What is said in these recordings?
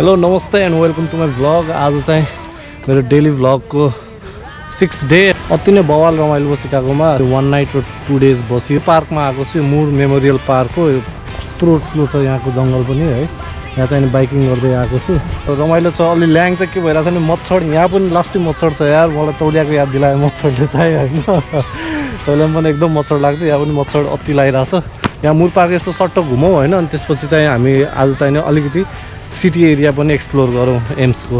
Hello नमस्ते and welcome to my vlog. आज चाहिँ मेरो डेली भ्लगको 6th डे। अति नै बवाल रमाइलो भयो सिकागोमा। 1 नाइट र 2 डेज बस्यो। पार्कमा आएको छु, मुर मेमोरियल पार्क हो। कत्रो ठुलो छ यहाँको जङ्गल पनि है। यहाँ चाहिँ बाइकिङ गर्दै आएको छु। रमाइलो छ। अलि ल्याङ चाहिँ के भइरहेछ भने मच्छर, यहाँ पनि लास्टै मच्छर छ यार। मलाई तौलियाको याद दिलायो मच्छरले चाहिँ होइन। तैँलाई पनि एकदम मच्छर लाग्थ्यो, यहाँ पनि मच्छर अति लागिरहेछ। यहाँ मुर पार्क यस्तो सट्ट घुमौँ होइन, अनि त्यसपछि चाहिँ हामी आज चाहिँ अलिकति सिटी एरिया पनि एक्सप्लोर गरौँ एम्सको।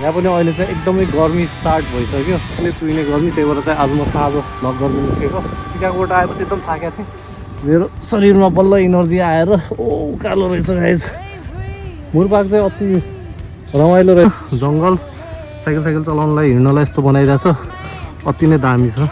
यहाँ पनि अहिले चाहिँ एकदमै गर्मी स्टार्ट भइसक्यो, त्यसले चुइने गर्मी। त्यही भएर चाहिँ आज म साँझ भ्लग गर्न निस्केको। सिकागोबाट आएपछि एकदम थाकेको थिएँ, मेरो शरीरमा बल्ल इनर्जी आएर कालो रहेछ गाइज। मुर पार्क चाहिँ अति रमाइलो रहेछ। जङ्गल साइकल चलाउनलाई हिँड्नलाई यस्तो बनाइरहेछ, अति नै दामी छ।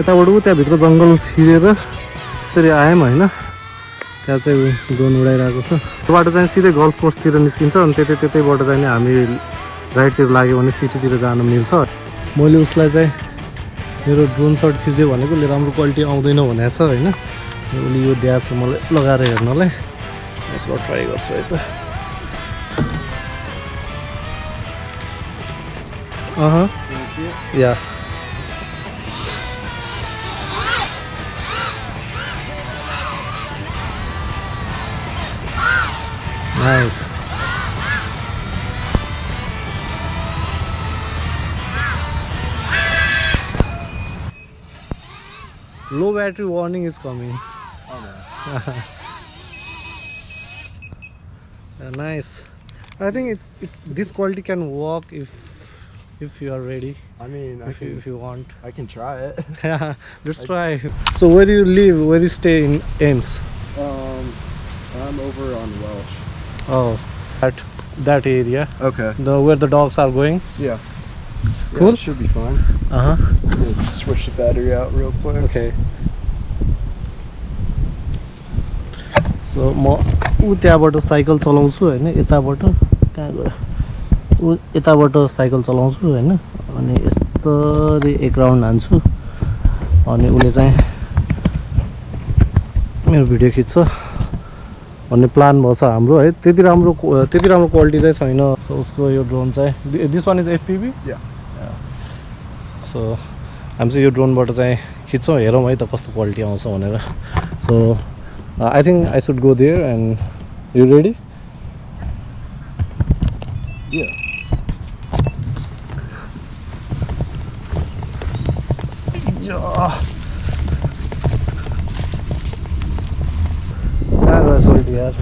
यताबाट त्यहाँभित्र जङ्गल छिरेर यसरी आयौँ होइन। त्यहाँ चाहिँ ड्रोन उडाइरहेको छ। त्यो बाटो चाहिँ सिधै गल्फ कोस्टतिर निस्किन्छ, अनि त्यतैबाट चाहिँ हामी राइटतिर लाग्यो भने सिटीतिर जान मिल्छ। मैले उसलाई चाहिँ मेरो ड्रोन सट खिच्दै भनेको उसले राम्रो क्वालिटी आउँदैन भनेको छ होइन। उसले यो दिएको छ मलाई लगाएर हेर्नलाई। एकपल्ट ट्राई गर्छु है त। या nice. Low battery warning is coming. Oh no. Nice. I think this quality can work if you are ready. I mean, if you want. I can try it. Yeah, let's try. So where do you live? Where do you stay in Ames? I'm over on Welsh. Oh, at that area. Okay. Where the dogs are going. Yeah. Cool. Yeah, it should be fine. Let's switch the battery out real quick. Okay. So म त्यहाँबाट cycle चलाउँछु होइन, यताबाट कहाँ गयो, यताबाट cycle चलाउँछु होइन। अनि यस्तरी एक राउन्ड हान्छु, अनि उसले चाहिँ मेरो भिडियो खिच्छ भन्ने प्लान भएछ हाम्रो है। त्यति राम्रो क्वालिटी चाहिँ छैन। सो उसको यो ड्रोन चाहिँ this one is FPV। So हामी चाहिँ यो ड्रोनबाट चाहिँ खिच्छौँ, हेरौँ है त कस्तो क्वालिटी आउँछ भनेर। So I think I should go there and you ready? कहाँ गयो सोल्टी यार?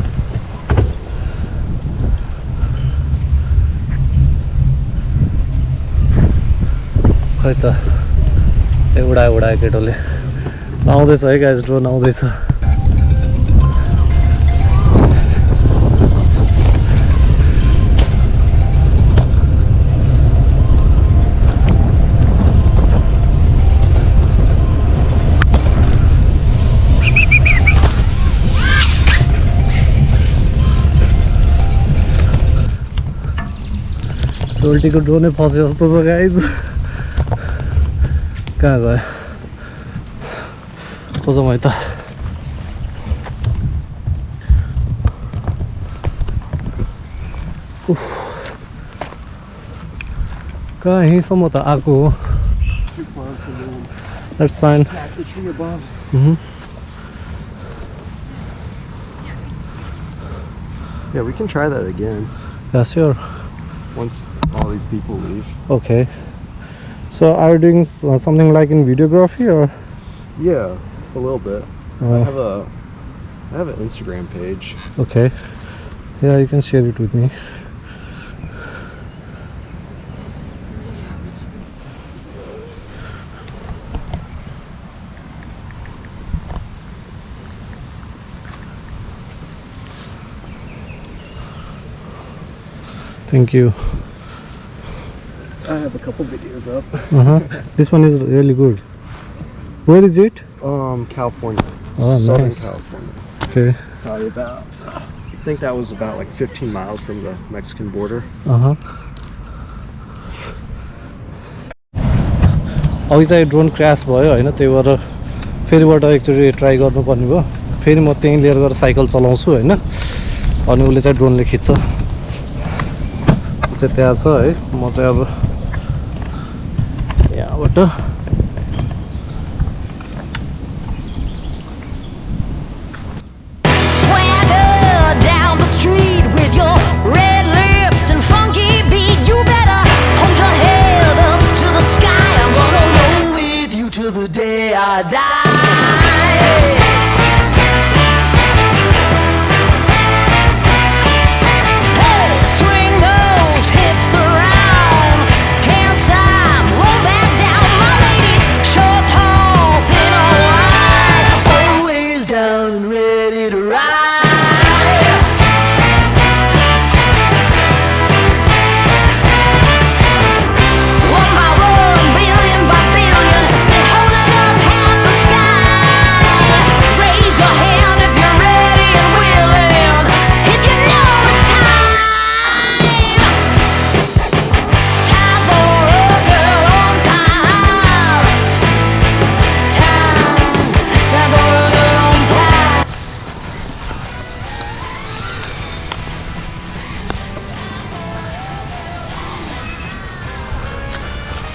खै त उडायो केटोले। आउँदैछ है गाइस, ड्रोन आउँदैछ। सोल्टीको ड्रोनै फस्यो जस्तो छ गाइज। कहाँ गयो खोजौँ है त। कहीँसम्म त आएको हो। That's fine. Yeah, we can try that again. Yeah, sure. Once all these people leave. Okay. So are you doing something like in videography or? Yeah, a little bit. I have an Instagram page. Okay. Yeah, you can share it with me. Thank you. I have a couple videos up. This one is really good. Where is it? California. Oh, Southern nice. California. Okay. Probably about, I think that was about like 15 miles from the Mexican border. अघि चाहिँ drone crash भयो होइन, त्यही भएर फेरिबाट एकचोटि try गर्नुपर्ने भयो। फेरि म त्यहीँ लिएर गएर साइकल चलाउँछु होइन, अनि उसले चाहिँ ड्रोनले खिच्छ। चाहिँ त्यहाँ छ है, म चाहिँ अब यहाँबाट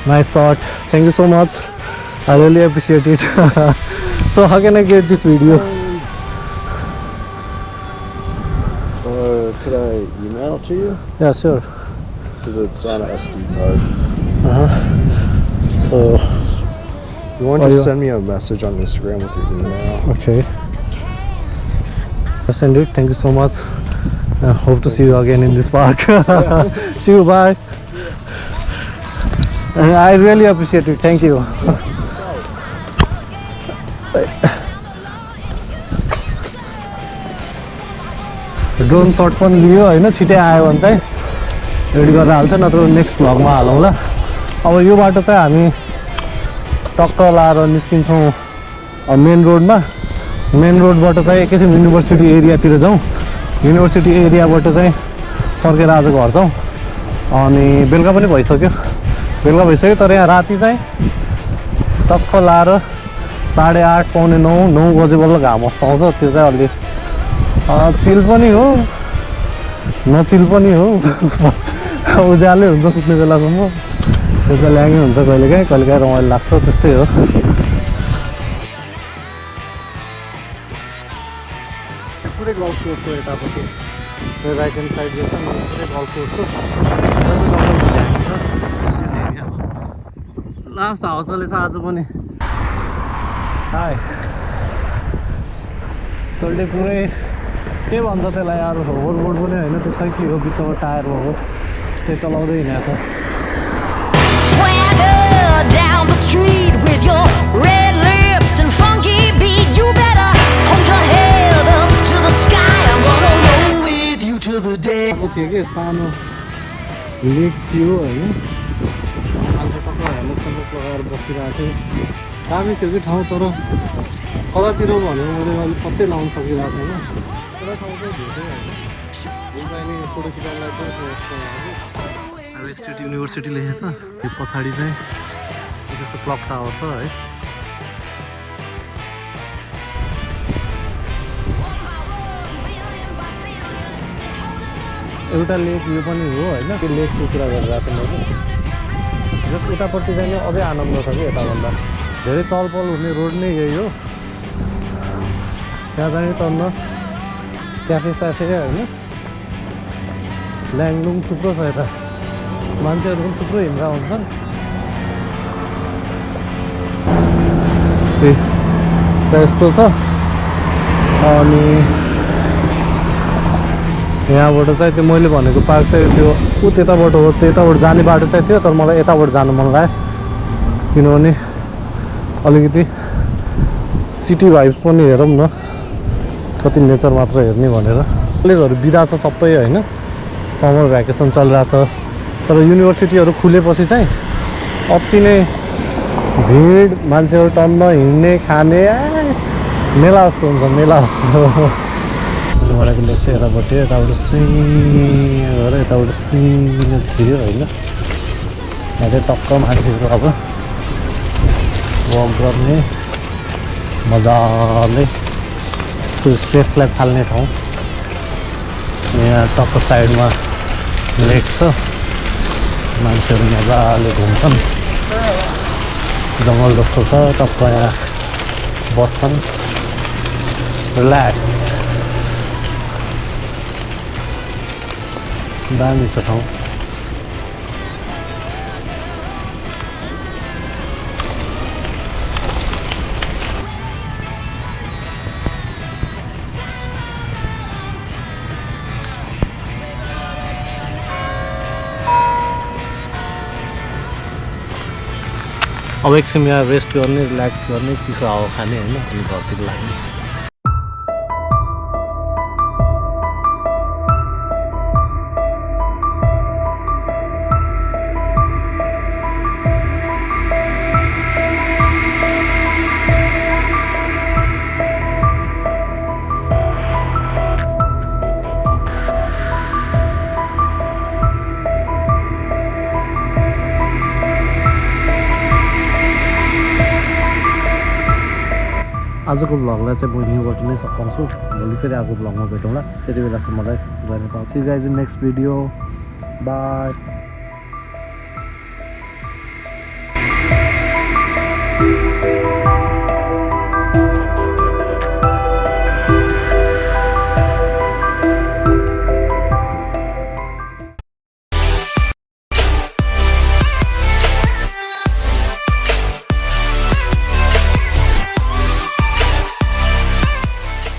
Nice shot. Thank you so much. I really appreciate it. So how can I get this video? Could I email it to you? Yeah, sure. Because it's on an SD card. So You want to just send me a message on Instagram with your email? okay. I'll send it. Thank you so much. Hope to see you again in this park. See you. Bye. I really appreciate it. Thank you. Drone shut पनि लियो होइन, छिटै आयो भने चाहिँ ready गरेर हाल्छ, नत्र next भ्लगमा हालौँला। अब यो बाटो चाहिँ हामी टक्क लाएर निस्किन्छौँ मेन रोडमा। मेन रोडबाट चाहिँ एकैछिन युनिभर्सिटी एरियातिर जाउँ। युनिभर्सिटी एरियाबाट चाहिँ फर्केर आज घर जाउँ। अनि बेलुका पनि भइसक्यो, तर यहाँ राति चाहिँ टक्क लाएर 8:30 पौने 9 बजे बल्ल घाम अस्ताउँछ। त्यो चाहिँ अलि चिल पनि हो नचिल पनि हो। उज्यालै हुन्छ सुत्ने बेलासम्म, त्यो चाहिँ ल्याङ्गै हुन्छ कहिलेकाहीँ रमाइलो लाग्छ, त्यस्तै हो। पुरै गल्फ कोर्स हो यतापट्टि, राइट ह्यान्ड साइड जो छ पुरै गल्फ कोर्स हो। लास्ट हावा चलेछ आज पनि। हाई सोल्टे पुरै के भन्छ त्यसलाई यार, होभरबोर्ड पनि होइन, त्यो खै के हो बिचमा टायर भएको, त्यो चलाउँदै हिँडेको छ। Down the street with your red lips and funky beat, you better hold your head up to the sky. I'm gonna roll with you till the day. अब थियो कि सानो लेक थियो होइन, मान्छे टक्क हेलमेट लगाएर बसिरहेको थियो। दामी थियो कि ठाउँ, तर कतातिर भनेर मैले अहिले पत्तै लाउन सकिरहेको छैन। पुरा ठाउँ चाहिँ भेट्यो होइन, चाहिने फोटो खिचाउनलाई चाहिँ स्टेट युनिभर्सिटी लेखेको छ। यो पछाडि चाहिँ त्यस्तो क्लक टावर छ है। एउटा लेक यो पनि हो होइन, त्यो लेकको कुरा गरिरहेको छु मैले। जस उतापट्टि चाहिँ अझै आनन्द छ कि यताभन्दा धेरै चलपल हुने रोड नै यही हो। त्यहाँ चाहिँ तन्न क्याफे स्याफे होइन, ल्याङलुङ थुप्रो छ यता, मान्छेहरू पनि थुप्रो हिँड्दा हुन्छन्। यस्तो छ। अनि यहाँबाट चाहिँ त्यो मैले भनेको पार्क चाहिँ त्यो त्यताबाट हो, त्यताबाट जाने बाटो चाहिँ थियो, तर मलाई यताबाट जानु मन लाग्यो, किनभने अलिकति सिटी भाइब्स पनि हेरौँ न, कति नेचर मात्र हेर्ने भनेर। कलेजहरू बिदा छ सबै होइन, समर भ्याकेसन चलिरहेछ तर युनिभर्सिटीहरू खुलेपछि चाहिँ अति नै भिड मान्छेहरू टन्न हिँड्ने खाने मेला जस्तो हुन्छ मेला जस्तो भनेको लेक चाहिँ यतापट्टि यताबाट सुइँ गरेर यताबाट सुइँ छिर्यो होइन यहाँ चाहिँ टक्क मान्छेहरू अब वक गर्ने मजाले स्ट्रेसलाई फाल्ने ठाउँ यहाँ टक्क साइडमा लेक छ मान्छेहरू मजाले घुम्छन् जङ्गल जस्तो छ टक्क यहाँ बस्छन् रिल्याक्स दामी छ ठाउँ अब एकछिन यहाँ रेस्ट गर्ने रिल्याक्स गर्ने चिसो हावा खाने होइन अनि घरतिर लाग्ने आजको भ्लगलाई चाहिँ म यहीँबाट नै सघाउँछु भोलि फेरि अर्को भ्लगमा भेटौँला त्यति बेलासम्मलाई धन्यवाद see you guys in next video by